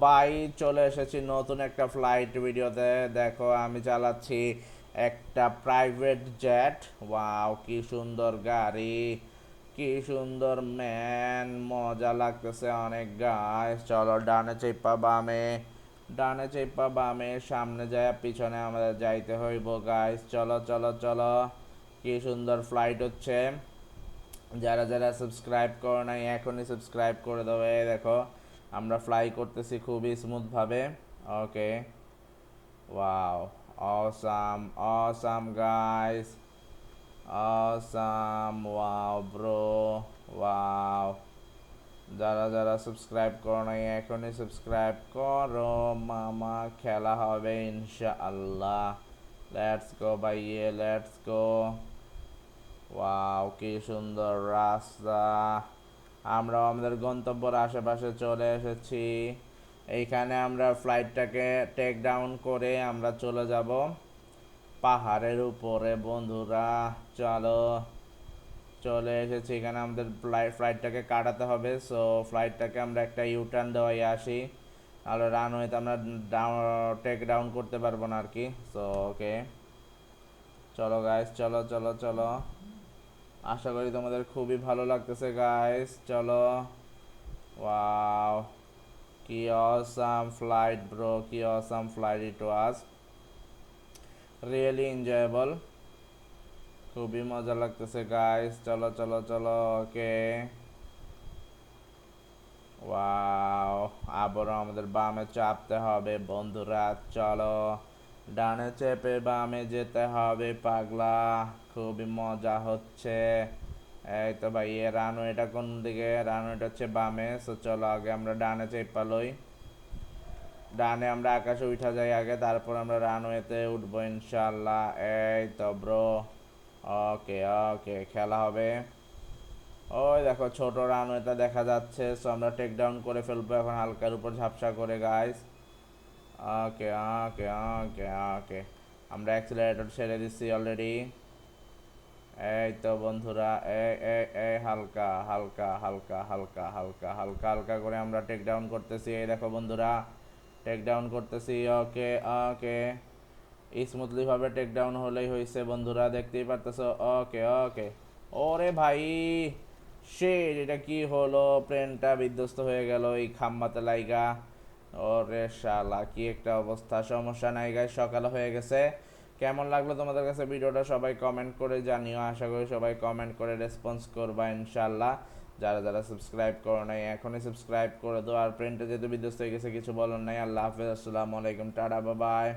ভাই, চলে এসেছি নতুন একটা ফ্লাইট ভিডিওতে। দেখো, আমি চালাচ্ছি একটা প্রাইভেট জেট। ওয়াও, কি সুন্দর গাড়ি, কি সুন্দর ম্যান, মজা লাগতেছে অনেক। গাইস চলো, ডানে চেপা বামে, ডানে চেপা বামে, সামনে যায় পিছনে আমাদের যাইতে হইব। গাইস চলো চলো চলো, কি সুন্দর ফ্লাইট হচ্ছে। যারা যারা সাবস্ক্রাইব করো নাই, এখনই সাবস্ক্রাইব করে দাও। এই দেখো, আমরা ফ্লাই করতেছি খুবই স্মুথভাবে। Okay, wow, awesome awesome guys, awesome, wow bro, wow. যারা যারা সাবস্ক্রাইব করো নাই, এখনই সাবস্ক্রাইব করো মামা, খেলা হবে ইনশাআল্লাহ। লেটস গো ভাইয়ে, লেটস গো। ওয়াও, কি সুন্দর রাস্তা। আমরা আমাদের গন্তব্যের আশেপাশে চলে এসেছি। এইখানে আমরা ফ্লাইটটাকে টেক ডাউন করে আমরা চলে যাব পাহাড়ের উপরে। বন্ধুরা চলো, চলে এসেছি এখানে। আমাদের ফ্লাইটটাকে কাটাতে হবে। সো ফ্লাইটটাকে আমরা একটা ইউটার্ন দেওয়াই আসি, আর রানওয়েতে আমরা টেক ডাউন করতে পারবো না আর কি। সো ওকে, চলো গাইস, চলো চলো চলো। আশা করি তোমাদের খুবই ভালো লাগতেছে গাইস। চলো, ওয়াও, কি অসাম ফ্লাইট ব্রো, কি অসাম ফ্লাইট ইট ওয়াজ, রিয়েলি এনজয়েবল। খুবই মজা লাগতেছে গাইস। চলো চলো চলো, ওকে, ওয়াও। আবারও আমাদের বামে চাপতে হবে বন্ধুরা। চলো, ডানে চেপে বামে যেতে হবে পাগলা। খুবই মজা হচ্ছে। এই তো ভাই, এ রানওয়েটা কোন দিকে? রানওয়েটা হচ্ছে বামে। সো চলো, আগে আমরা ডানে চেপা লই। ডানে আমরা আকাশে উঠা যাই আগে, তারপর আমরা রানওয়েতে উঠবো ইনশাল্লাহ। এই তো ব্রো, ওকে ওকে, খেলা হবে। ওই দেখো, ছোট রানওয়েটা দেখা যাচ্ছে। সো আমরা টেক ডাউন করে ফেলবো এখন হালকার উপর ঝাপসা করে গাইস। ওকে ওকে ওকে ওকে, আমরা অ্যাক্সিলারেটর ছেড়ে দিচ্ছি অলরেডি। এই তো বন্ধুরা, এই এই এই হালকা হালকা হালকা হালকা হালকা হালকা হালকা করে আমরা টেক ডাউন করতেছি। এই দেখো বন্ধুরা, টেক ডাউন করতেছি। ওকে ওকে, স্মুথলি ভাবে টেক ডাউন হলেই হয়েছে বন্ধুরা, দেখতেই পারতেছো। ওকে ওকে, ওরে ভাই, শিট, এটা কি হলো? প্লেনটা বিধ্বস্ত হয়ে গেল এই খাম্বাতে লাইগা। ওরে শালা, কি একটা অবস্থা। সমস্যা নাই গাইস, সকাল হয়ে গেছে। কেমন লাগলো তোমাদের কাছে ভিডিওটা সবাই কমেন্ট করে জানিও। আশা করি সবাই কমেন্ট করে রেসপন্স করবা ইনশাল্লাহ। যারা যারা সাবস্ক্রাইব করো নাই, এখনই সাবস্ক্রাইব করে দাও। আর প্রিন্টে যেহেতু বিধ্বস্ত হয়ে গেছে, কিছু বলার নাই। আল্লাহ হাফেজ, আসসালামু আলাইকুম, টাটা, বাই বাই।